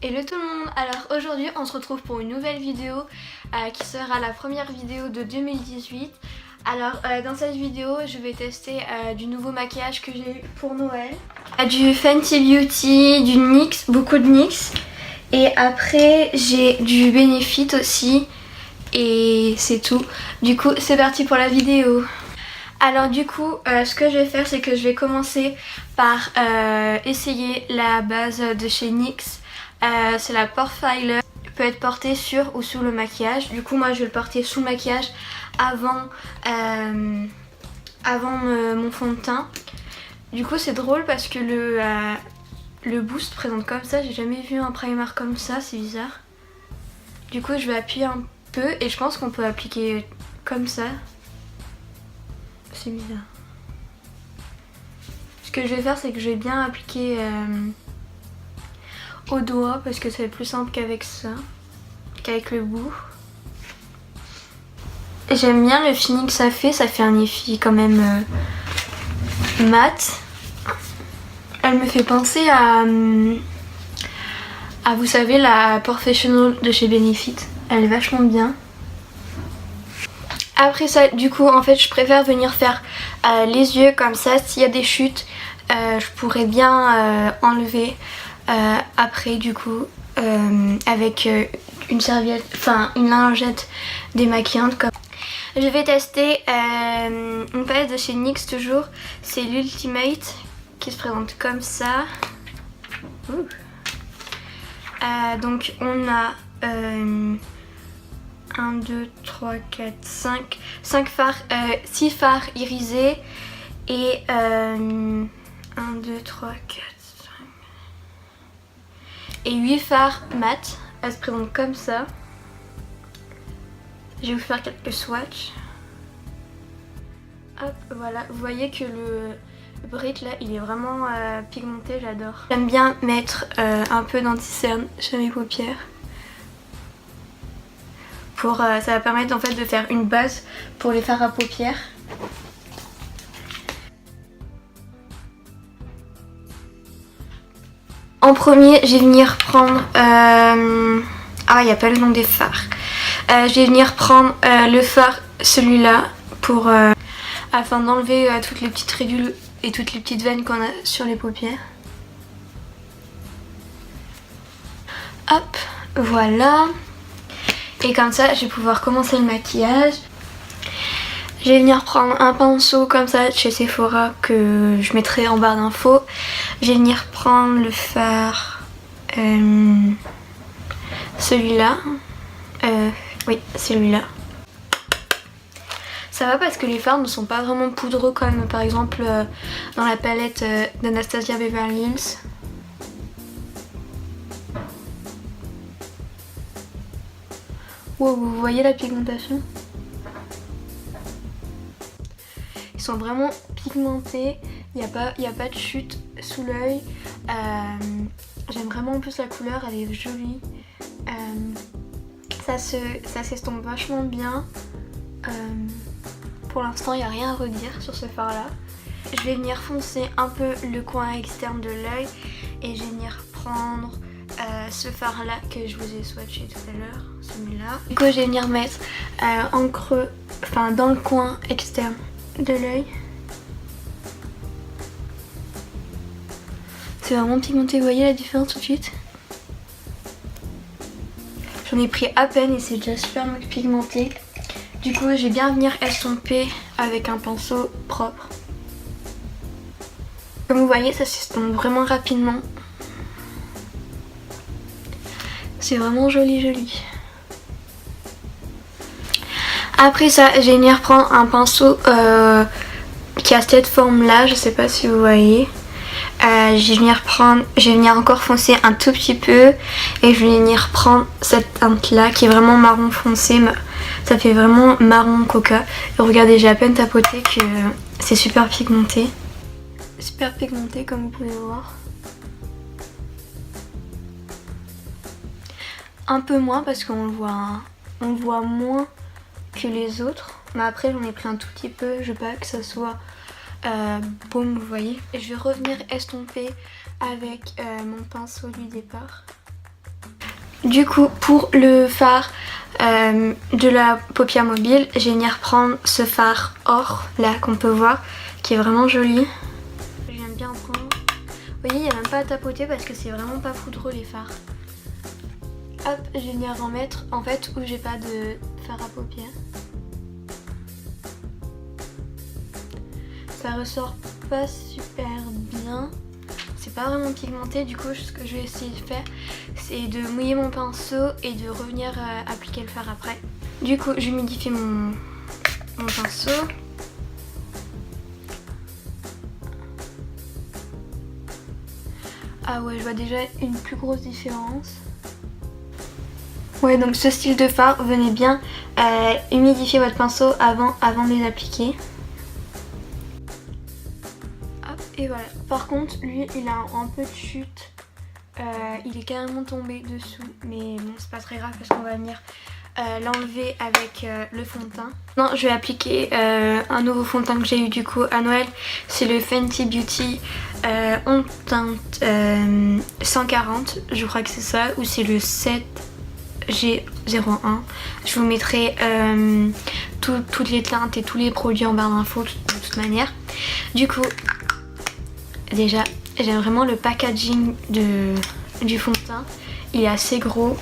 Hello tout le monde, alors aujourd'hui on se retrouve pour une nouvelle vidéo qui sera la première vidéo de 2018. Alors dans cette vidéo je vais tester du nouveau maquillage que j'ai eu pour Noël. Du Fenty Beauty, du NYX, beaucoup de NYX. Et après j'ai du Benefit aussi et c'est tout. Du coup c'est parti pour la vidéo. Alors du coup ce que je vais faire c'est que je vais commencer par essayer la base de chez NYX. C'est la Pore Filer, peut être portée sur ou sous le maquillage. Du coup moi je vais le porter sous le maquillage avant mon fond de teint. Du coup c'est drôle parce que le boost présente comme ça. J'ai jamais vu un primer comme ça, c'est bizarre. Du coup je vais appuyer un peu et je pense qu'on peut appliquer comme ça. C'est bizarre. Ce que je vais faire c'est que je vais bien appliquer au doigt parce que c'est plus simple qu'avec ça, qu'avec le bout. J'aime bien le fini que ça fait un effet quand même mat. Elle me fait penser à vous savez, la Professional de chez Benefit. Elle est vachement bien. Après ça, du coup, en fait, je préfère venir faire les yeux comme ça. S'il y a des chutes, je pourrais bien enlever après, du coup, avec une serviette, enfin une lingette démaquillante. Comme... Je vais tester une palette de chez NYX toujours. C'est l'Ultimate qui se présente comme ça. Donc on a 1, 2, 3, 4, 5 fards, 6 fards irisés et 1, 2, 3, 4, 5 et 8 fards mat. Elle se présente comme ça. Je vais vous faire quelques swatchs. Hop, voilà, vous voyez que le brit là il est vraiment pigmenté, j'adore. J'aime bien mettre un peu d'anti-cerne sur mes paupières. Ça va permettre en fait de faire une base pour les fards à paupières. En premier, je vais venir prendre... Ah, il n'y a pas le nom des fards. Je vais venir prendre le fard, celui-là, pour afin d'enlever toutes les petites ridules et toutes les petites veines qu'on a sur les paupières. Hop, voilà. Et comme ça, je vais pouvoir commencer le maquillage. Je vais venir prendre un pinceau comme ça de chez Sephora que je mettrai en barre d'infos. Je vais venir prendre le fard, celui-là. Oui, celui-là. Ça va parce que les fards ne sont pas vraiment poudreux comme par exemple dans la palette d'Anastasia Beverly Hills. Wow, vous voyez la pigmentation? Ils sont vraiment pigmentés, il n'y a pas de chute sous l'œil. J'aime vraiment en plus la couleur, elle est jolie. Ça s'estompe vachement bien. Pour l'instant il n'y a rien à redire sur ce fard là. Je vais venir foncer un peu le coin externe de l'œil et je vais venir prendre ce fard là que je vous ai swatché tout à l'heure, celui-là. Du coup je vais venir mettre en creux, enfin dans le coin externe de l'œil. C'est vraiment pigmenté, vous voyez la différence tout de suite? J'en ai pris à peine et c'est déjà super pigmenté. Du coup je vais bien venir estomper avec un pinceau propre. Comme vous voyez ça s'estompe vraiment rapidement. C'est vraiment joli. Après ça, je vais venir prendre un pinceau qui a cette forme là, je sais pas si vous voyez. Je vais venir encore foncer un tout petit peu et je vais venir prendre cette teinte là qui est vraiment marron foncé. Ça fait vraiment marron coca. Et regardez, j'ai à peine tapoté que c'est super pigmenté. Super pigmenté comme vous pouvez voir. Un peu moins parce qu'on le voit moins que les autres. Mais après j'en ai pris un tout petit peu, je veux pas que ça soit boum, vous voyez. Et je vais revenir estomper avec mon pinceau du départ. Du coup pour le fard de la paupière mobile, je vais venir prendre ce fard or là qu'on peut voir qui est vraiment joli. J'aime bien prendre. Vous voyez, il n'y a même pas à tapoter parce que c'est vraiment pas poudreux les fards. Hop, je vais venir en mettre en fait où j'ai pas de fard à paupières. Ça ressort pas super bien. C'est pas vraiment pigmenté, du coup ce que je vais essayer de faire c'est de mouiller mon pinceau et de revenir appliquer le fard après. Du coup j'humidifie mon pinceau. Ah ouais, je vois déjà une plus grosse différence. Ouais, donc ce style de fard, venez bien humidifier votre pinceau avant de les appliquer. Hop, et voilà. Par contre, lui, il a un peu de chute. Il est carrément tombé dessous. Mais bon, c'est pas très grave parce qu'on va venir l'enlever avec le fond de teint. Non, je vais appliquer un nouveau fond de teint que j'ai eu du coup à Noël. C'est le Fenty Beauty on teinte 140, je crois que c'est ça. Ou c'est le 7G01. Je vous mettrai toutes les teintes et tous les produits en barre d'infos de toute manière. Du coup, déjà, j'aime vraiment le packaging du fond de teint. Il est assez gros.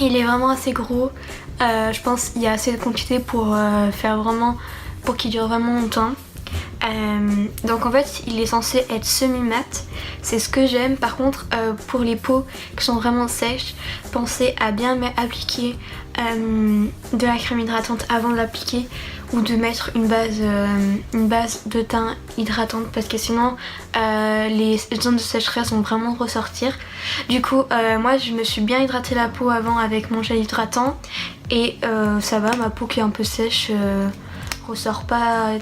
Il est vraiment assez gros. Je pense qu'il y a assez de quantité pour qu'il dure vraiment longtemps. Donc en fait il est censé être semi-mat, c'est ce que j'aime. Par contre pour les peaux qui sont vraiment sèches, pensez à bien appliquer de la crème hydratante avant de l'appliquer, ou de mettre une base de teint hydratante parce que sinon les zones de sécheresse vont vraiment ressortir. Du coup moi je me suis bien hydraté la peau avant avec mon gel hydratant et ça va, ma peau qui est un peu sèche ressort pas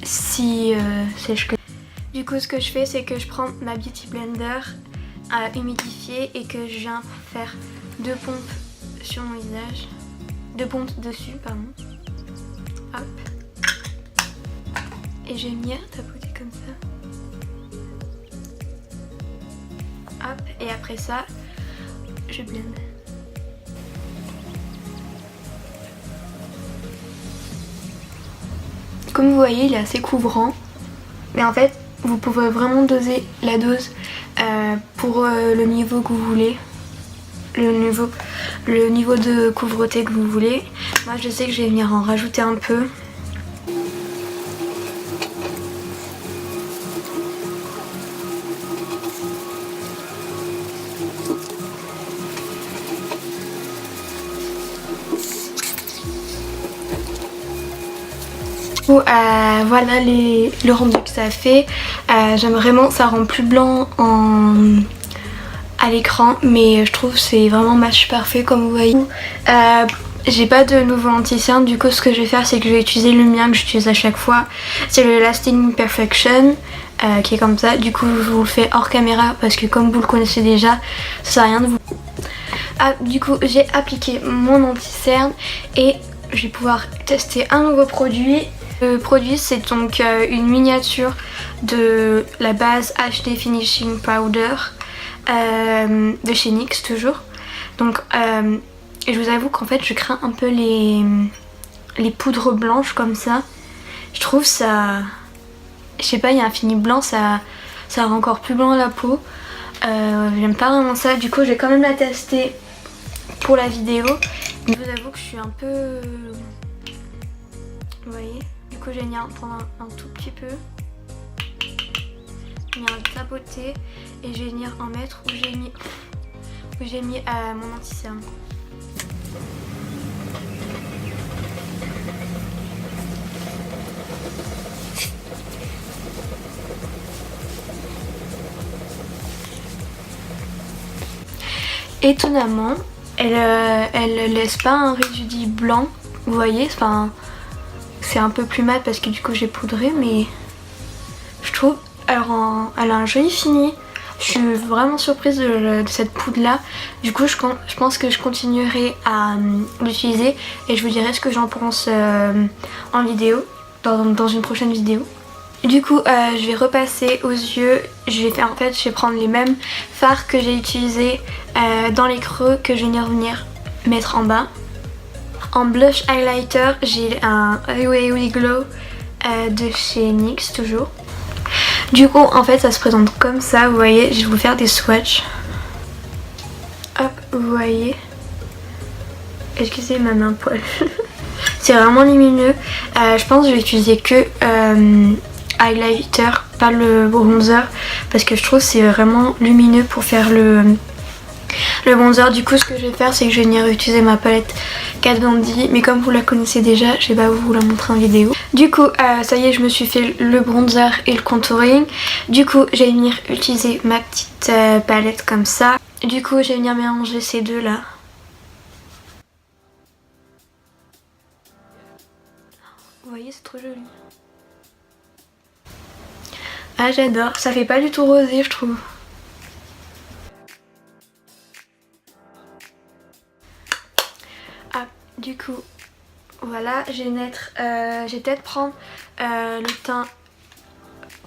si sèche que. Du coup ce que je fais c'est que je prends ma Beauty Blender à humidifier et que je viens faire 2 pompes sur mon visage. 2 pompes dessus, pardon. Hop. Et j'ai mis à tapoter comme ça. Hop, et après ça, je blende. Comme vous voyez, il est assez couvrant. Mais en fait, vous pouvez vraiment doser la dose pour le niveau que vous voulez. Le niveau de couvreté que vous voulez. Moi, je sais que je vais venir en rajouter un peu. Voilà le rendu que ça fait. J'aime vraiment, ça rend plus blanc à l'écran, mais je trouve que c'est vraiment match parfait comme vous voyez. J'ai pas de nouveau anti-cerne, du coup ce que je vais faire c'est que je vais utiliser le mien que j'utilise à chaque fois. C'est le Lasting Perfection qui est comme ça. Du coup je vous le fais hors caméra parce que comme vous le connaissez déjà, ça sert à rien de vous... du coup j'ai appliqué mon anti-cerne et je vais pouvoir tester un nouveau produit. Le produit c'est donc une miniature de la base HD Finishing Powder de chez NYX toujours. Donc je vous avoue qu'en fait je crains un peu les poudres blanches comme ça. Je trouve ça, je sais pas, il y a un fini blanc, ça rend encore plus blanc la peau. J'aime pas vraiment ça, du coup je vais quand même la tester pour la vidéo. Mais je vous avoue que je suis un peu... Vous voyez, du coup je vais venir prendre un tout petit peu, venir tapoter et je vais venir en mettre où j'ai mis mon anti-cerne. Étonnamment, elle laisse pas un résidu blanc, vous voyez, enfin c'est un peu plus mat parce que du coup j'ai poudré, mais je trouve elle a un joli fini. Je suis vraiment surprise de cette poudre là. Du coup je pense que je continuerai à l'utiliser et je vous dirai ce que j'en pense en vidéo, dans une prochaine vidéo. Du coup je vais repasser aux yeux, je vais prendre les mêmes fards que j'ai utilisés dans les creux que je vais venir mettre en bas. En blush highlighter j'ai un Oily Glow de chez NYX toujours. Du coup en fait ça se présente comme ça, vous voyez, je vais vous faire des swatchs. Hop, vous voyez. Excusez ma main poil. C'est vraiment lumineux. Je pense que je vais utiliser que highlighter, pas le bronzer, parce que je trouve que c'est vraiment lumineux pour faire le bronzer. Du coup ce que je vais faire c'est que je vais venir utiliser ma palette Kat Von D, mais comme vous la connaissez déjà je vais pas vous la montrer en vidéo. Du coup ça y est, je me suis fait le bronzer et le contouring. Du coup je vais venir utiliser ma petite palette comme ça. Du coup je vais venir mélanger ces deux là. Vous voyez, c'est trop joli. Ah j'adore, ça fait pas du tout rosé je trouve. Ah du coup voilà, je vais peut-être prendre le teint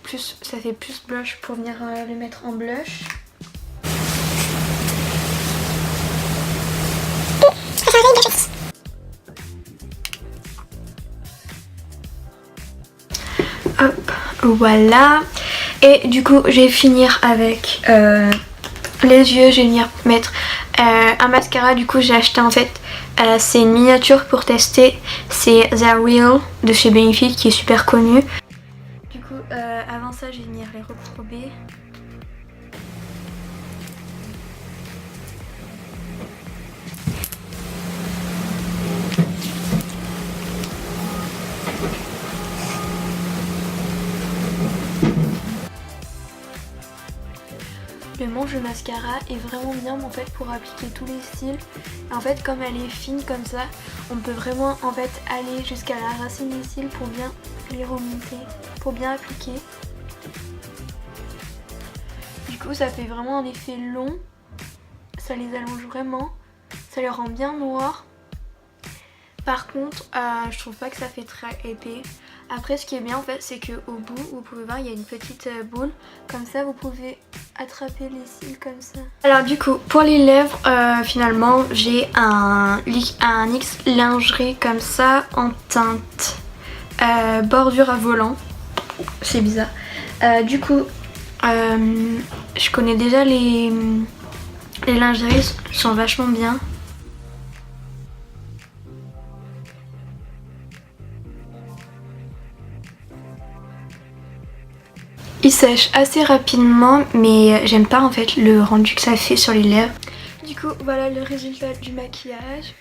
plus, ça fait plus blush pour venir le mettre en blush. Hop, voilà. Et du coup, je vais finir avec les yeux. Je vais venir mettre un mascara. Du coup, j'ai acheté en fait, c'est une miniature pour tester. C'est The Real de chez Benefit qui est super connu. Du coup, avant ça, je vais venir les recourber. Le manche de mascara est vraiment bien en fait pour appliquer tous les styles. En fait comme elle est fine comme ça, on peut vraiment en fait aller jusqu'à la racine des cils pour bien les remonter, pour bien appliquer. Du coup ça fait vraiment un effet long, ça les allonge vraiment, ça les rend bien noirs. Par contre je trouve pas que ça fait très épais. Après ce qui est bien en fait c'est que au bout vous pouvez voir il y a une petite boule, comme ça vous pouvez attraper les cils comme ça. Alors du coup pour les lèvres finalement j'ai un NYX lingerie comme ça en teinte bordure à volant. C'est bizarre. Du coup je connais déjà les lingeries, sont vachement bien. Il sèche assez rapidement mais j'aime pas en fait le rendu que ça fait sur les lèvres. Du coup voilà le résultat du maquillage.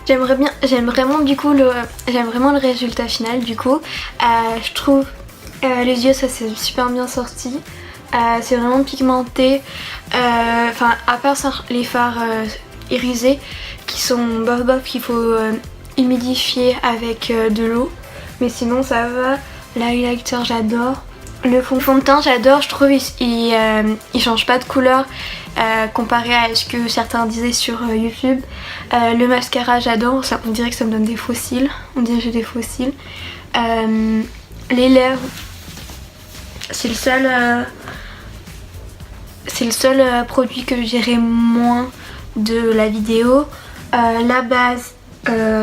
J'aime vraiment le résultat final du coup. Je trouve les yeux ça s'est super bien sorti. C'est vraiment pigmenté. Enfin à part ça, les fards irisés qui sont bof bof qu'il faut humidifier avec de l'eau, mais sinon ça va. L'highlighter j'adore, le fond de teint j'adore, je trouve il change pas de couleur comparé à ce que certains disaient sur YouTube. Le mascara j'adore, on dirait que ça me donne des faux cils, on dirait que j'ai des faux cils. Les lèvres c'est le seul produit que j'irai moins de la vidéo. La base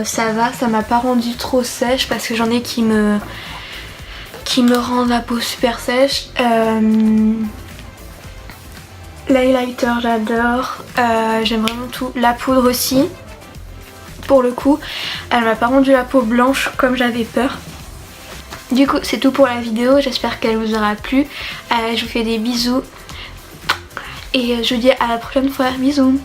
ça va, ça m'a pas rendu trop sèche parce que j'en ai qui me rendent la peau super sèche. L'highlighter j'adore, j'aime vraiment tout. La poudre aussi, pour le coup elle m'a pas rendu la peau blanche comme j'avais peur. Du coup c'est tout pour la vidéo, j'espère qu'elle vous aura plu. Je vous fais des bisous et je vous dis à la prochaine fois, bisous.